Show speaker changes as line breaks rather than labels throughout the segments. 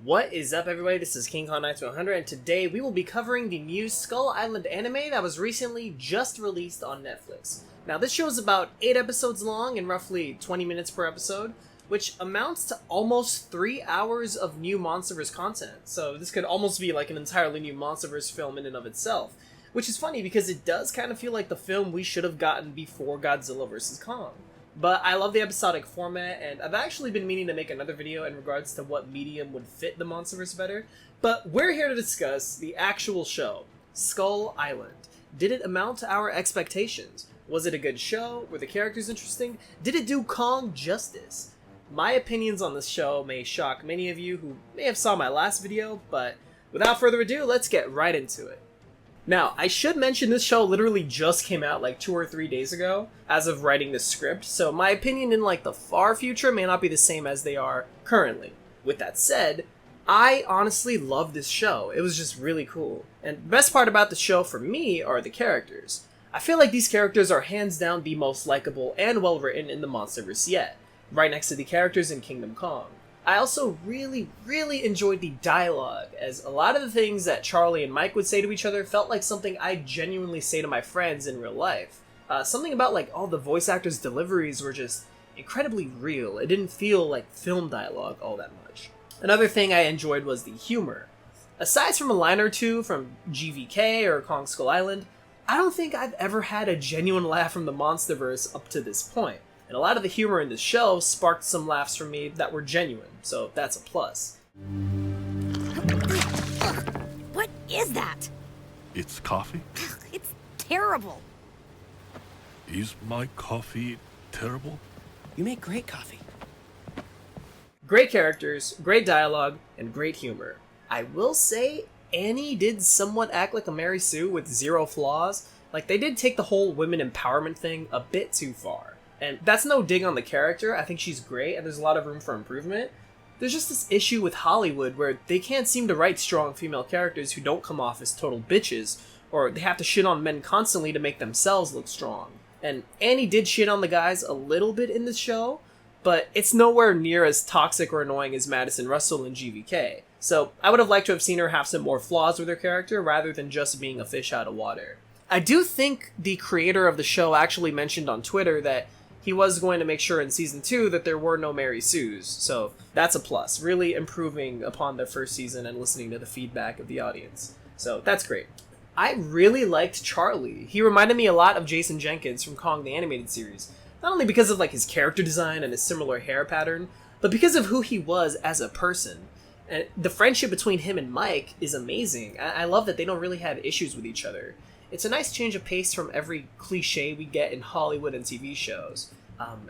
What is up, everybody? This is King Kong 100, and today we will be covering the new Skull Island anime that was recently just released on Netflix. Now, this show is about 8 episodes long and roughly 20 minutes per episode, which amounts to almost 3 hours of new Monsterverse content. So this could almost be like an entirely new Monsterverse film in and of itself, which is funny because it does kind of feel like the film we should have gotten before Godzilla vs. Kong. But I love the episodic format, and I've actually been meaning to make another video in regards to what medium would fit the Monsterverse better. But we're here to discuss the actual show, Skull Island. Did it amount to our expectations? Was it a good show? Were the characters interesting? Did it do Kong justice? My opinions on this show may shock many of you who may have saw my last video, but without further ado, let's get right into it. Now, I should mention this show literally just came out like 2 or 3 days ago as of writing the script, so my opinion in like the far future may not be the same as they are currently. With that said, I honestly love this show. It was just really cool. And the best part about the show for me are the characters. I feel like these characters are hands down the most likable and well written in the Monsterverse yet, right next to the characters in Kingdom Kong. I also really enjoyed the dialogue, as a lot of the things that Charlie and Mike would say to each other felt like something I genuinely say to my friends in real life. Something about like all the voice actors' deliveries were just incredibly real. It didn't feel like film dialogue all that much. Another thing I enjoyed was the humor. Aside from a line or two from GVK or Kong Skull Island, I don't think I've ever had a genuine laugh from the Monsterverse up to this point. And a lot of the humor in the show sparked some laughs from me that were genuine, so that's a plus.
What is that?
It's coffee?
It's terrible.
Is my coffee terrible?
You make great coffee.
Great characters, great dialogue, and great humor. I will say, Annie did somewhat act like a Mary Sue with zero flaws. Like, they did take the whole women empowerment thing a bit too far. And that's no dig on the character. I think she's great, and there's a lot of room for improvement. There's just this issue with Hollywood where they can't seem to write strong female characters who don't come off as total bitches, or they have to shit on men constantly to make themselves look strong. And Annie did shit on the guys a little bit in the show, but it's nowhere near as toxic or annoying as Madison Russell in GVK. So I would have liked to have seen her have some more flaws with her character rather than just being a fish out of water. I do think the creator of the show actually mentioned on Twitter that he was going to make sure in Season 2 that there were no Mary Sues, so that's a plus. Really improving upon their first season and listening to the feedback of the audience. So that's great. I really liked Charlie. He reminded me a lot of Jason Jenkins from Kong the Animated Series. Not only because of like his character design and his similar hair pattern, but because of who he was as a person. And the friendship between him and Mike is amazing. I love that they don't really have issues with each other. It's a nice change of pace from every cliche we get in Hollywood and TV shows.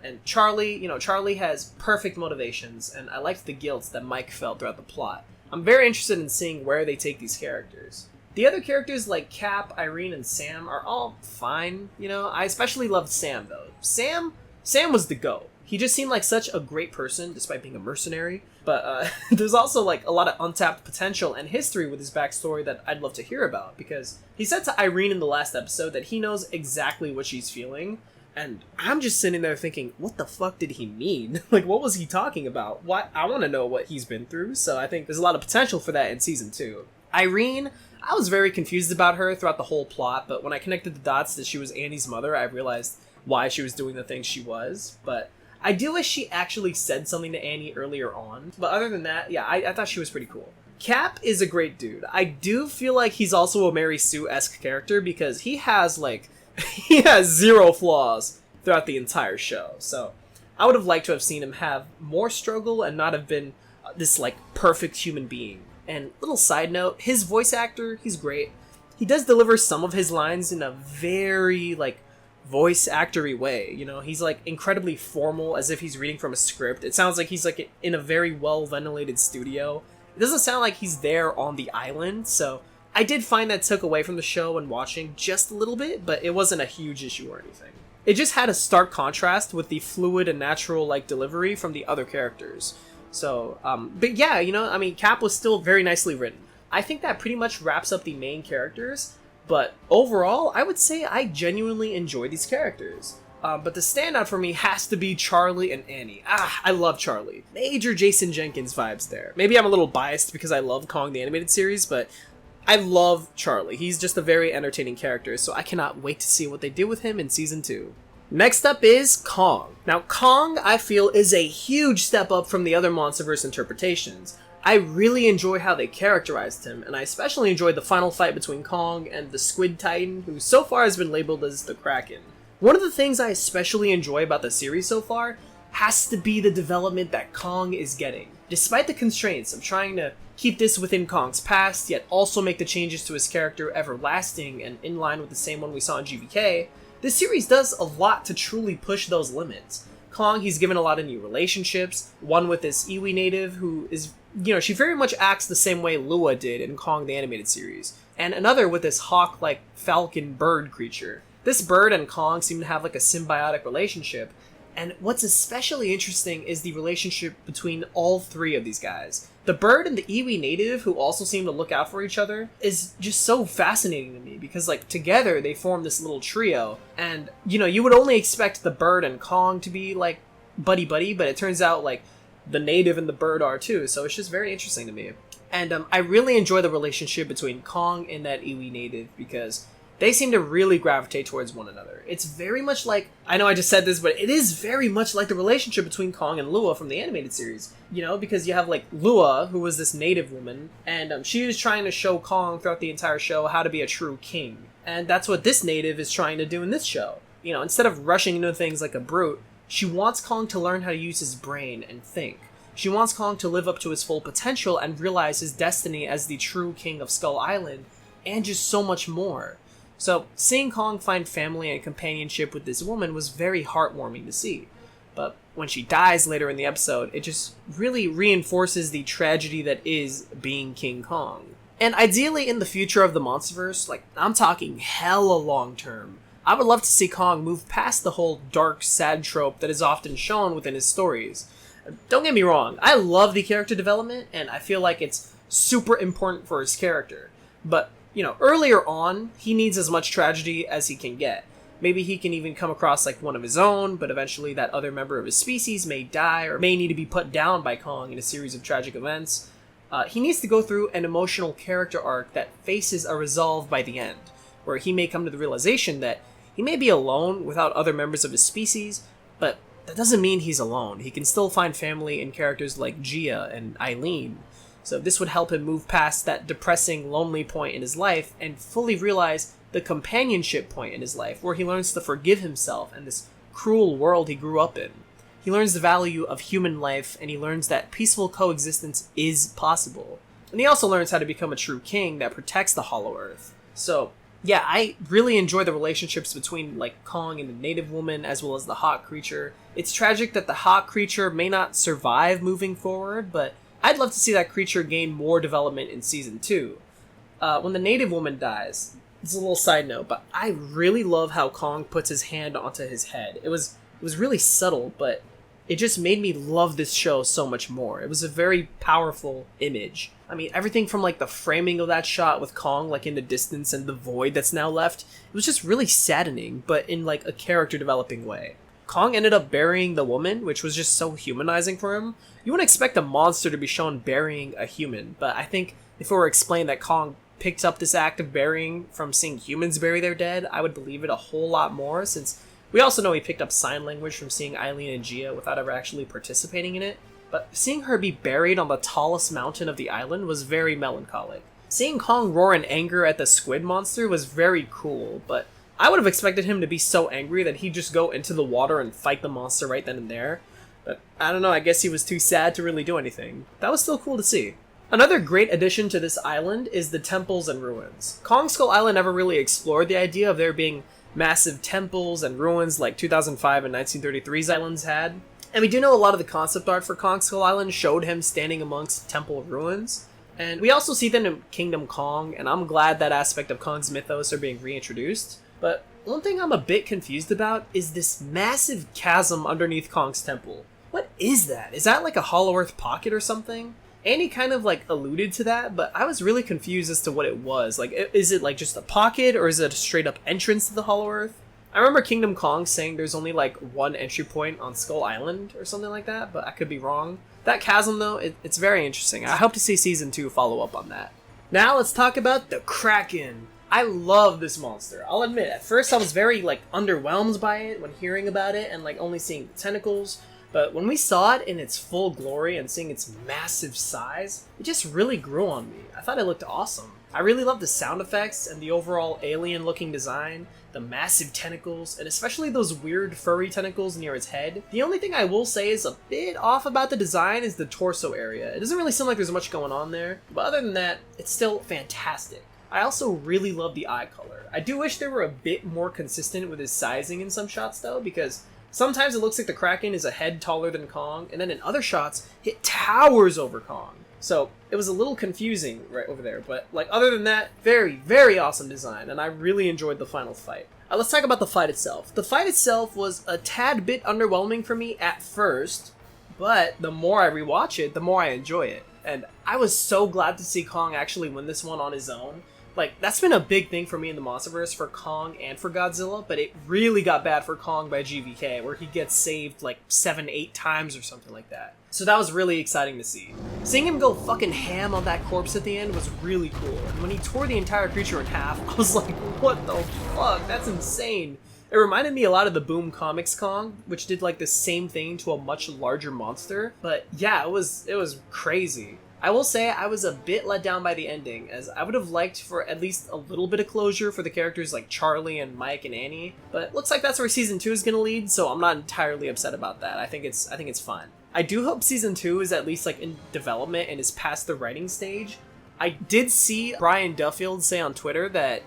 And Charlie, Charlie has perfect motivations, and I liked the guilt that Mike felt throughout the plot. I'm very interested in seeing where they take these characters. The other characters like Cap, Irene, and Sam are all fine, I especially loved Sam, though. Sam was the GOAT. He just seemed like such a great person, despite being a mercenary. But there's also like a lot of untapped potential and history with his backstory that I'd love to hear about, because he said to Irene in the last episode that he knows exactly what she's feeling. And I'm just sitting there thinking, what the fuck did he mean? Like, what was he talking about? I want to know what he's been through, so I think there's a lot of potential for that in Season 2. Irene, I was very confused about her throughout the whole plot, but when I connected the dots that she was Annie's mother, I realized why she was doing the things she was. But I do wish she actually said something to Annie earlier on. But other than that, yeah, I thought she was pretty cool. Cap is a great dude. I do feel like he's also a Mary Sue-esque character because he has zero flaws throughout the entire show. So I would have liked to have seen him have more struggle and not have been this like perfect human being. And little side note, his voice actor, he's great. He does deliver some of his lines in a very like voice actor-y way. He's like incredibly formal, as if he's reading from a script. It sounds like he's like in a very well ventilated studio. It doesn't sound like he's there on the island, so I did find that took away from the show when watching just a little bit, but it wasn't a huge issue or anything. It just had a stark contrast with the fluid and natural like delivery from the other characters. So, but yeah, Cap was still very nicely written. I think that pretty much wraps up the main characters, but overall, I would say I genuinely enjoy these characters. But the standout for me has to be Charlie and Annie. I love Charlie. Major Jason Jenkins vibes there. Maybe I'm a little biased because I love Kong the Animated Series, but I love Charlie. He's just a very entertaining character, so I cannot wait to see what they do with him in Season 2. Next up is Kong. Now, Kong, I feel, is a huge step up from the other MonsterVerse interpretations. I really enjoy how they characterized him, and I especially enjoyed the final fight between Kong and the Squid Titan, who so far has been labeled as the Kraken. One of the things I especially enjoy about the series so far has to be the development that Kong is getting. Despite the constraints of trying to keep this within Kong's past, yet also make the changes to his character everlasting and in line with the same one we saw in GVK, this series does a lot to truly push those limits. Kong, he's given a lot of new relationships, one with this Iwi native who is, she very much acts the same way Lua did in Kong the Animated Series, and another with this hawk-like falcon bird creature. This bird and Kong seem to have like a symbiotic relationship, and what's especially interesting is the relationship between all three of these guys. The bird and the Iwi native, who also seem to look out for each other, is just so fascinating to me because, like, together they form this little trio. And, you would only expect the bird and Kong to be, like, buddy-buddy, but it turns out, like, the native and the bird are too, so it's just very interesting to me. And I really enjoy the relationship between Kong and that Iwi native because they seem to really gravitate towards one another. It's very much like, I know I just said this, but it is very much like the relationship between Kong and Lua from the animated series. Because you have like Lua, who was this native woman, and she was trying to show Kong throughout the entire show how to be a true king. And that's what this native is trying to do in this show. Instead of rushing into things like a brute, she wants Kong to learn how to use his brain and think. She wants Kong to live up to his full potential and realize his destiny as the true king of Skull Island, and just so much more. So, seeing Kong find family and companionship with this woman was very heartwarming to see. But when she dies later in the episode, it just really reinforces the tragedy that is being King Kong. And ideally in the future of the MonsterVerse, like, I'm talking hella long term, I would love to see Kong move past the whole dark, sad trope that is often shown within his stories. Don't get me wrong, I love the character development, and I feel like it's super important for his character. But earlier on, he needs as much tragedy as he can get. Maybe he can even come across like one of his own, but eventually that other member of his species may die or may need to be put down by Kong in a series of tragic events. He needs to go through an emotional character arc that faces a resolve by the end, where he may come to the realization that he may be alone without other members of his species, but that doesn't mean he's alone. He can still find family in characters like Gia and Eileen. So this would help him move past that depressing, lonely point in his life and fully realize the companionship point in his life, where he learns to forgive himself and this cruel world he grew up in. He learns the value of human life, and he learns that peaceful coexistence is possible. And he also learns how to become a true king that protects the Hollow Earth. So, yeah, I really enjoy the relationships between, like, Kong and the native woman, as well as the hawk creature. It's tragic that the hawk creature may not survive moving forward, but I'd love to see that creature gain more development in Season 2. When the native woman dies, it's a little side note, but I really love how Kong puts his hand onto his head. It was really subtle, but it just made me love this show so much more. It was a very powerful image. I mean, everything from like the framing of that shot with Kong like in the distance and the void that's now left, it was just really saddening, but in like a character developing way. Kong ended up burying the woman, which was just so humanizing for him. You wouldn't expect a monster to be shown burying a human, but I think if it were explained that Kong picked up this act of burying from seeing humans bury their dead, I would believe it a whole lot more, since we also know he picked up sign language from seeing Eileen and Gia without ever actually participating in it. But seeing her be buried on the tallest mountain of the island was very melancholic. Seeing Kong roar in anger at the squid monster was very cool, but I would have expected him to be so angry that he'd just go into the water and fight the monster right then and there. But I don't know, I guess he was too sad to really do anything. That was still cool to see. Another great addition to this island is the temples and ruins. Kong Skull Island never really explored the idea of there being massive temples and ruins like 2005 and 1933's islands had. And we do know a lot of the concept art for Kong Skull Island showed him standing amongst temple ruins. And we also see them in Kingdom Kong, and I'm glad that aspect of Kong's mythos are being reintroduced. But one thing I'm a bit confused about is this massive chasm underneath Kong's temple. What is that? Is that like a Hollow Earth pocket or something? Annie kind of like alluded to that, but I was really confused as to what it was. Like, is it like just a pocket, or is it a straight up entrance to the Hollow Earth? I remember Kingdom Kong saying there's only like one entry point on Skull Island or something like that, but I could be wrong. That chasm though, it's very interesting. I hope to see Season 2 follow up on that. Now let's talk about the Kraken. I love this monster. I'll admit, at first I was very like underwhelmed by it when hearing about it and like only seeing the tentacles. But when we saw it in its full glory and seeing its massive size, it just really grew on me. I thought it looked awesome. I really love the sound effects and the overall alien-looking design, the massive tentacles, and especially those weird furry tentacles near its head. The only thing I will say is a bit off about the design is the torso area. It doesn't really seem like there's much going on there, but other than that, it's still fantastic. I also really love the eye color. I do wish they were a bit more consistent with his sizing in some shots though, because sometimes it looks like the Kraken is a head taller than Kong, and then in other shots, it towers over Kong. So it was a little confusing right over there, but like other than that, very, very awesome design, and I really enjoyed the final fight. Let's talk about the fight itself. The fight itself was a tad bit underwhelming for me at first, but the more I rewatch it, the more I enjoy it. And I was so glad to see Kong actually win this one on his own. Like, that's been a big thing for me in the Monsterverse for Kong and for Godzilla, but it really got bad for Kong by GVK, where he gets saved like 7-8 times or something like that. So that was really exciting to see. Seeing him go fucking ham on that corpse at the end was really cool, and when he tore the entire creature in half, I was like, what the fuck? That's insane. It reminded me a lot of the Boom Comics Kong, which did like the same thing to a much larger monster, but yeah, it was crazy. I will say I was a bit let down by the ending, as I would have liked for at least a little bit of closure for the characters like Charlie and Mike and Annie, but looks like that's where Season 2 is going to lead, so I'm not entirely upset about that. I think it's fine. I do hope Season 2 is at least like in development and is past the writing stage. I did see Brian Duffield say on Twitter that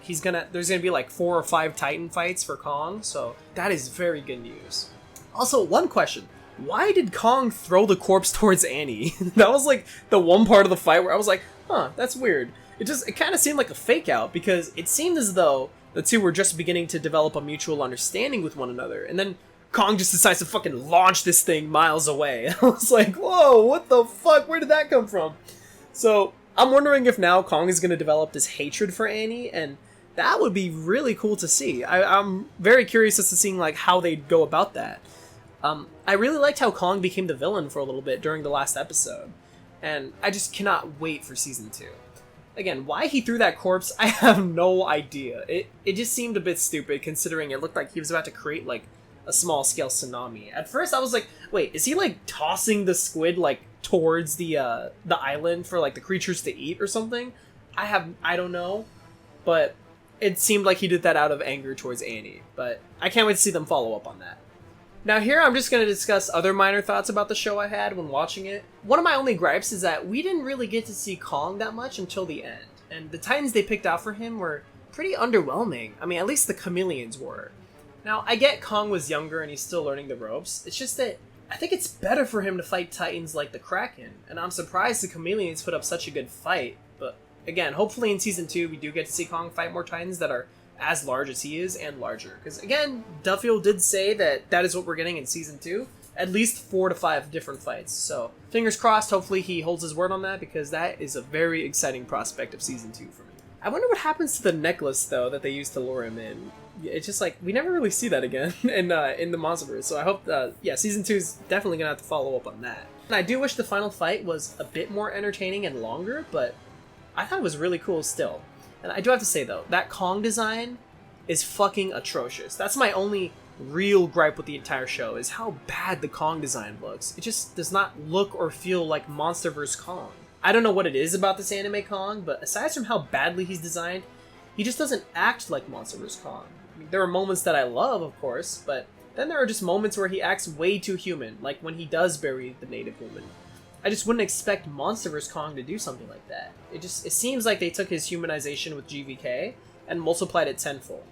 there's gonna be like 4 or 5 Titan fights for Kong, so that is very good news. Also, one question. Why did Kong throw the corpse towards Annie? That was like the one part of the fight where I was like, huh, that's weird. It kind of seemed like a fake out, because it seemed as though the two were just beginning to develop a mutual understanding with one another, and then Kong just decides to fucking launch this thing miles away. I was like, whoa, what the fuck? Where did that come from? So I'm wondering if now Kong is going to develop this hatred for Annie, and that would be really cool to see. I'm very curious as to seeing like how they'd go about that. I really liked how Kong became the villain for a little bit during the last episode, and I just cannot wait for Season 2. Again, why he threw that corpse, I have no idea. It just seemed a bit stupid, considering it looked like he was about to create, like, a small-scale tsunami. At first, I was like, wait, is he, like, tossing the squid, like, towards the island for, like, the creatures to eat or something? I don't know, but it seemed like he did that out of anger towards Annie, but I can't wait to see them follow up on that. Now here I'm just going to discuss other minor thoughts about the show I had when watching it. One of my only gripes is that we didn't really get to see Kong that much until the end, and the Titans they picked out for him were pretty underwhelming. I mean, at least the chameleons were. Now, I get Kong was younger and he's still learning the ropes, it's just that I think it's better for him to fight Titans like the Kraken, and I'm surprised the chameleons put up such a good fight, but again, hopefully in Season 2 we do get to see Kong fight more Titans that are as large as he is and larger, because again, Duffield did say that is what we're getting in Season 2, at least 4 to 5 different fights, so fingers crossed, hopefully he holds his word on that, because that is a very exciting prospect of Season 2 for me. I wonder what happens to the necklace though that they used to lure him in. It's just like, we never really see that again in the Monsterverse, so I hope Season 2 is definitely gonna have to follow up on that. And I do wish the final fight was a bit more entertaining and longer, but I thought it was really cool still. And I do have to say though, that Kong design is fucking atrocious. That's my only real gripe with the entire show, is how bad the Kong design looks. It just does not look or feel like Monsterverse Kong. I don't know what it is about this anime Kong, but aside from how badly he's designed, he just doesn't act like Monsterverse Kong. I mean, there are moments that I love, of course, but then there are just moments where he acts way too human, like when he does bury the native woman. I just wouldn't expect Monsterverse Kong to do something like that. It seems like they took his humanization with GVK and multiplied it tenfold.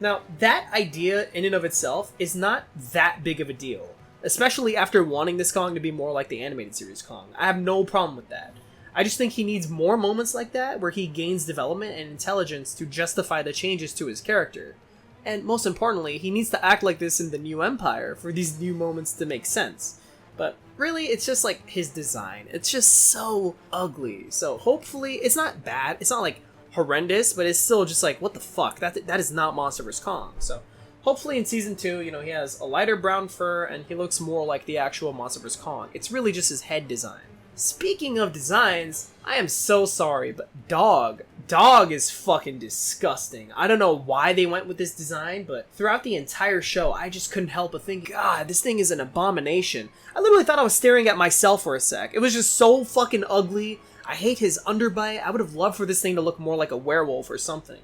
Now, that idea in and of itself is not that big of a deal, especially after wanting this Kong to be more like the animated series Kong. I have no problem with that. I just think he needs more moments like that where he gains development and intelligence to justify the changes to his character. And most importantly, he needs to act like this in the New Empire for these new moments to make sense. But really, it's just like his design. It's just so ugly. So hopefully, it's not bad. It's not like horrendous, but it's still just like, what the fuck? That is not Monsterverse Kong. So Hopefully in Season 2, he has a lighter brown fur and he looks more like the actual Monster vs. Kong. It's really just his head design. Speaking of designs, I am so sorry, but Dog is fucking disgusting. I don't know why they went with this design, but throughout the entire show, I just couldn't help but think, God, this thing is an abomination. I literally thought I was staring at myself for a sec. It was just so fucking ugly. I hate his underbite. I would have loved for this thing to look more like a werewolf or something.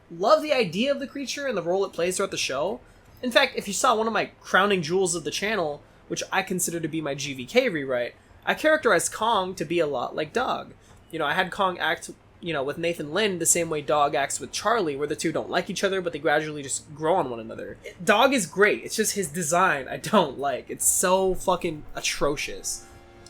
Love the idea of the creature and the role it plays throughout the show. In fact, if you saw one of my crowning jewels of the channel, which I consider to be my GVK rewrite, I characterized Kong to be a lot like Dog. I had Kong act, with Nathan Lynn the same way Dog acts with Charlie, where the two don't like each other, but they gradually just grow on one another. Dog is great, it's just his design I don't like. It's so fucking atrocious.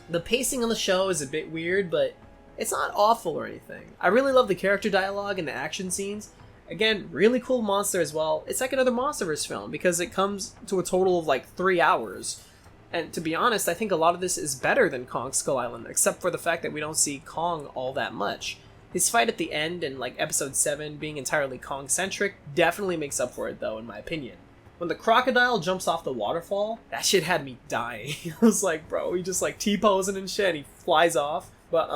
The pacing on the show is a bit weird, but it's not awful or anything. I really love the character dialogue and the action scenes. Again, really cool monster as well. It's like another Monsterverse film because it comes to a total of 3 hours. And to be honest, I think a lot of this is better than Kong Skull Island, except for the fact that we don't see Kong all that much. His fight at the end in episode 7 being entirely Kong-centric definitely makes up for it though, in my opinion. When the crocodile jumps off the waterfall, that shit had me dying. I was like, bro, he just T-posing and shit and he flies off. But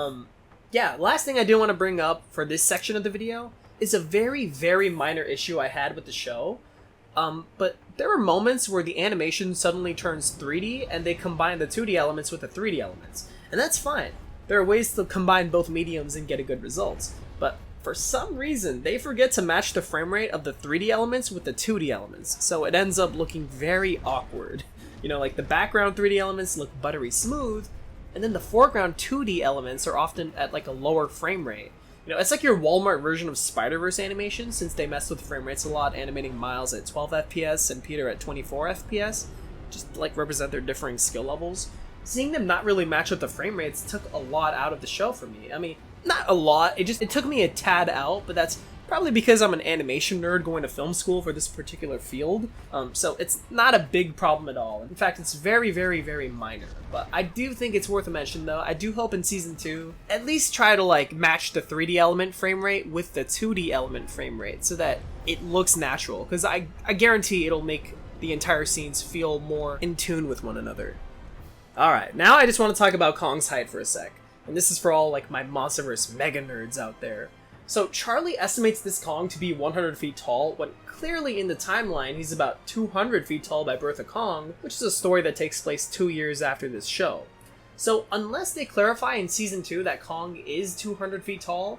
yeah, last thing I do want to bring up for this section of the video is a very, very minor issue I had with the show. But there are moments where the animation suddenly turns 3D and they combine the 2D elements with the 3D elements. And that's fine. There are ways to combine both mediums and get a good result. But for some reason, they forget to match the frame rate of the 3D elements with the 2D elements. So it ends up looking very awkward. The background 3D elements look buttery smooth, and then the foreground 2D elements are often at a lower frame rate. It's like your Walmart version of Spider-Verse animation, since they mess with frame rates a lot, animating Miles at 12 FPS and Peter at 24 FPS, just to represent their differing skill levels. Seeing them not really match with the frame rates took a lot out of the show for me. I mean, not a lot, it took me a tad out, but that's probably because I'm an animation nerd going to film school for this particular field, so it's not a big problem at all. In fact, it's very, very, very minor. But I do think it's worth a mention, though. I do hope in Season 2, at least try to, match the 3D element frame rate with the 2D element frame rate, so that it looks natural, because I guarantee it'll make the entire scenes feel more in tune with one another. Alright, now I just want to talk about Kong's height for a sec, and this is for all, my Monsterverse mega nerds out there. So Charlie estimates this Kong to be 100 feet tall, when clearly in the timeline he's about 200 feet tall by birth of Kong, which is a story that takes place 2 years after this show. So unless they clarify in Season 2 that Kong is 200 feet tall,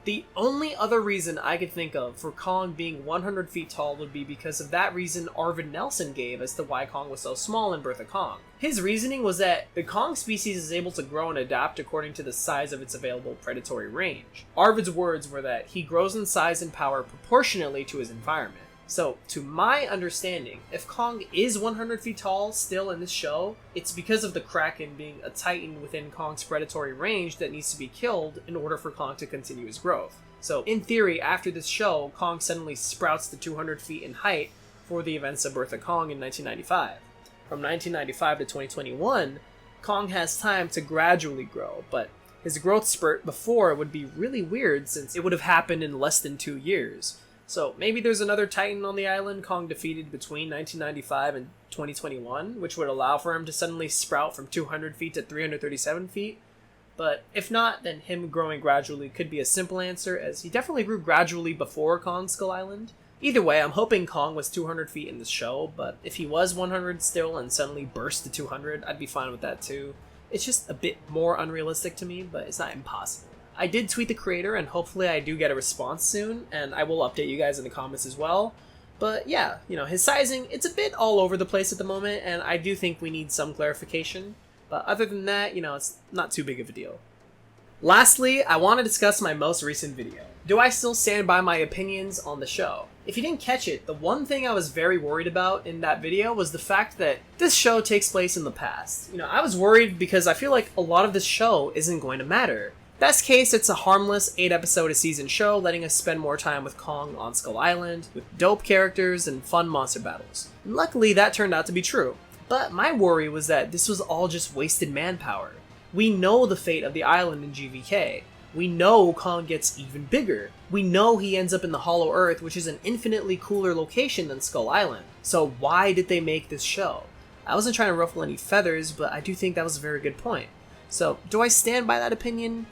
the only other reason I could think of for Kong being 100 feet tall would be because of that reason Arvid Nelson gave as to why Kong was so small in Birth of Kong. His reasoning was that the Kong species is able to grow and adapt according to the size of its available predatory range. Arvid's words were that he grows in size and power proportionately to his environment. So, to my understanding, if Kong is 100 feet tall still in this show, it's because of the Kraken being a titan within Kong's predatory range that needs to be killed in order for Kong to continue his growth. So, in theory, after this show, Kong suddenly sprouts to 200 feet in height for the events of Birth of Kong in 1995. From 1995 to 2021, Kong has time to gradually grow, but his growth spurt before would be really weird since it would have happened in less than 2 years. So maybe there's another Titan on the island Kong defeated between 1995 and 2021, which would allow for him to suddenly sprout from 200 feet to 337 feet. But if not, then him growing gradually could be a simple answer, as he definitely grew gradually before Kong Skull Island. Either way, I'm hoping Kong was 200 feet in the show, but if he was 100 still and suddenly burst to 200, I'd be fine with that too. It's just a bit more unrealistic to me, but it's not impossible. I did tweet the creator, and hopefully I do get a response soon, and I will update you guys in the comments as well. But yeah, his sizing, it's a bit all over the place at the moment, and I do think we need some clarification. But other than that, it's not too big of a deal. Lastly, I want to discuss my most recent video. Do I still stand by my opinions on the show? If you didn't catch it, the one thing I was very worried about in that video was the fact that this show takes place in the past. I was worried because I feel like a lot of this show isn't going to matter. Best case, it's a harmless 8-episode a season show letting us spend more time with Kong on Skull Island, with dope characters and fun monster battles. And luckily, that turned out to be true. But my worry was that this was all just wasted manpower. We know the fate of the island in GVK. We know Kong gets even bigger. We know he ends up in the Hollow Earth, which is an infinitely cooler location than Skull Island. So why did they make this show? I wasn't trying to ruffle any feathers, but I do think that was a very good point. So, do I stand by that opinion?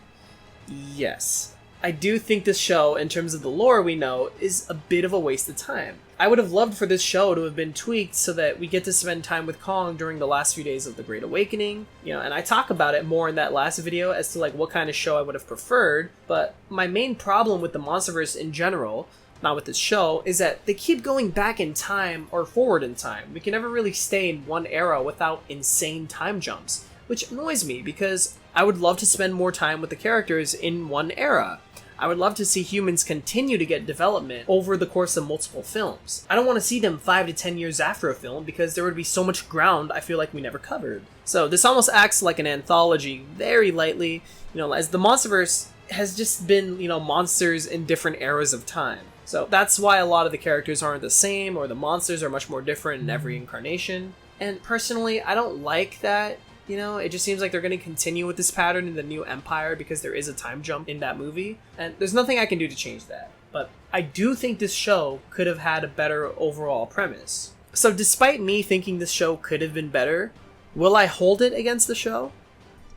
Yes. I do think this show, in terms of the lore we know, is a bit of a waste of time. I would have loved for this show to have been tweaked so that we get to spend time with Kong during the last few days of the Great Awakening, and I talk about it more in that last video as to like what kind of show I would have preferred, but my main problem with the Monsterverse in general, not with this show, is that they keep going back in time or forward in time. We can never really stay in one era without insane time jumps, which annoys me because I would love to spend more time with the characters in one era. I would love to see humans continue to get development over the course of multiple films. I don't want to see them 5 to 10 years after a film because there would be so much ground I feel like we never covered. So this almost acts like an anthology very lightly, as the Monsterverse has just been, monsters in different eras of time. So that's why a lot of the characters aren't the same, or the monsters are much more different in every incarnation. And personally, I don't like that. It just seems like they're going to continue with this pattern in the New Empire because there is a time jump in that movie, and there's nothing I can do to change that. But I do think this show could have had a better overall premise. So despite me thinking this show could have been better, will I hold it against the show?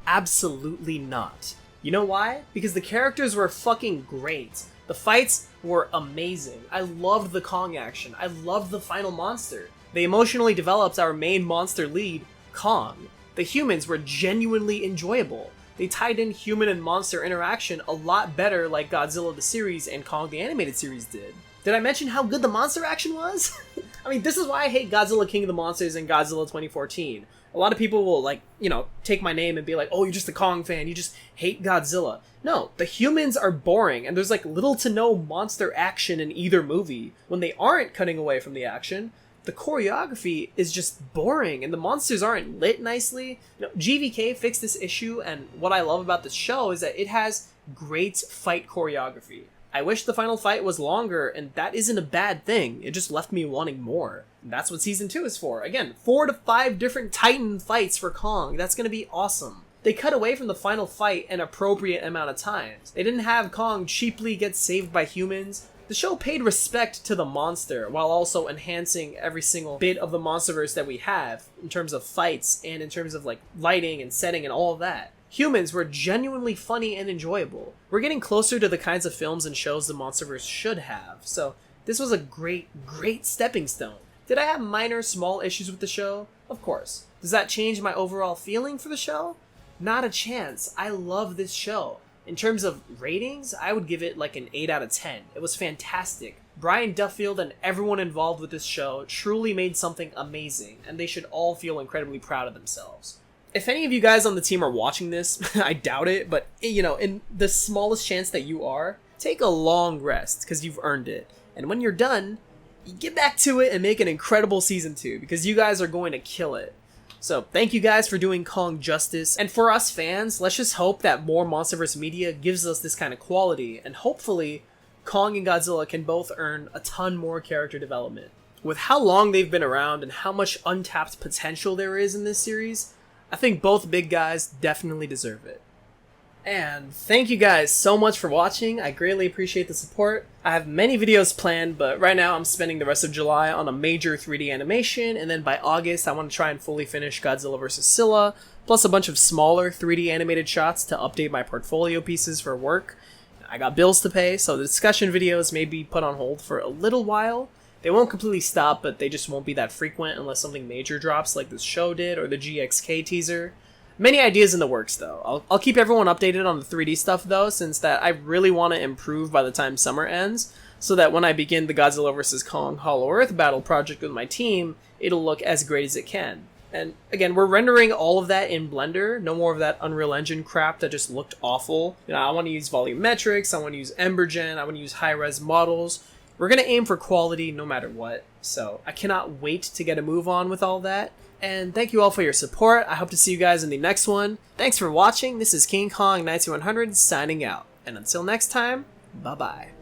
Absolutely not. You know why? Because the characters were fucking great. The fights were amazing. I loved the Kong action. I loved the final monster. They emotionally developed our main monster lead, Kong. The humans were genuinely enjoyable. They tied in human and monster interaction a lot better like Godzilla the series and Kong the animated series did. Did I mention how good the monster action was? I mean, this is why I hate Godzilla King of the Monsters and Godzilla 2014. A lot of people will, take my name and be like, oh, you're just a Kong fan, you just hate Godzilla. No, the humans are boring, and there's, little to no monster action in either movie. When they aren't cutting away from the action, the choreography is just boring, and the monsters aren't lit nicely. GVK fixed this issue, and what I love about this show is that it has great fight choreography. I wish the final fight was longer, and that isn't a bad thing. It just left me wanting more. And that's what Season 2 is for. Again, 4 to 5 different Titan fights for Kong. That's gonna be awesome. They cut away from the final fight an appropriate amount of times. They didn't have Kong cheaply get saved by humans. The show paid respect to the monster while also enhancing every single bit of the Monsterverse that we have in terms of fights and in terms of lighting and setting and all of that. Humans were genuinely funny and enjoyable. We're getting closer to the kinds of films and shows the Monsterverse should have, so this was a great stepping stone. Did I have minor, small issues with the show? Of course. Does that change my overall feeling for the show? Not a chance. I love this show. In terms of ratings, I would give it an 8 out of 10. It was fantastic. Brian Duffield and everyone involved with this show truly made something amazing, and they should all feel incredibly proud of themselves. If any of you guys on the team are watching this, I doubt it, but in the smallest chance that you are, take a long rest, because you've earned it. And when you're done, you get back to it and make an incredible Season 2, because you guys are going to kill it. So, thank you guys for doing Kong justice, and for us fans, let's just hope that more Monsterverse media gives us this kind of quality, and hopefully, Kong and Godzilla can both earn a ton more character development. With how long they've been around and how much untapped potential there is in this series, I think both big guys definitely deserve it. And thank you guys so much for watching. I greatly appreciate the support. I have many videos planned, but right now I'm spending the rest of July on a major 3D animation, and then by August I want to try and fully finish Godzilla vs. Scylla, plus a bunch of smaller 3D animated shots to update my portfolio pieces for work. I got bills to pay, so the discussion videos may be put on hold for a little while. They won't completely stop, but they just won't be that frequent unless something major drops like this show did or the GXK teaser. Many ideas in the works, though. I'll keep everyone updated on the 3D stuff, though, since that I really want to improve by the time summer ends, so that when I begin the Godzilla vs. Kong Hollow Earth battle project with my team, it'll look as great as it can. And again, we're rendering all of that in Blender, no more of that Unreal Engine crap that just looked awful. I want to use volumetrics, I want to use Embergen, I want to use high-res models. We're going to aim for quality no matter what, so I cannot wait to get a move on with all that. And thank you all for your support. I hope to see you guys in the next one. Thanks for watching. This is King Kong 9100 signing out. And until next time, bye-bye.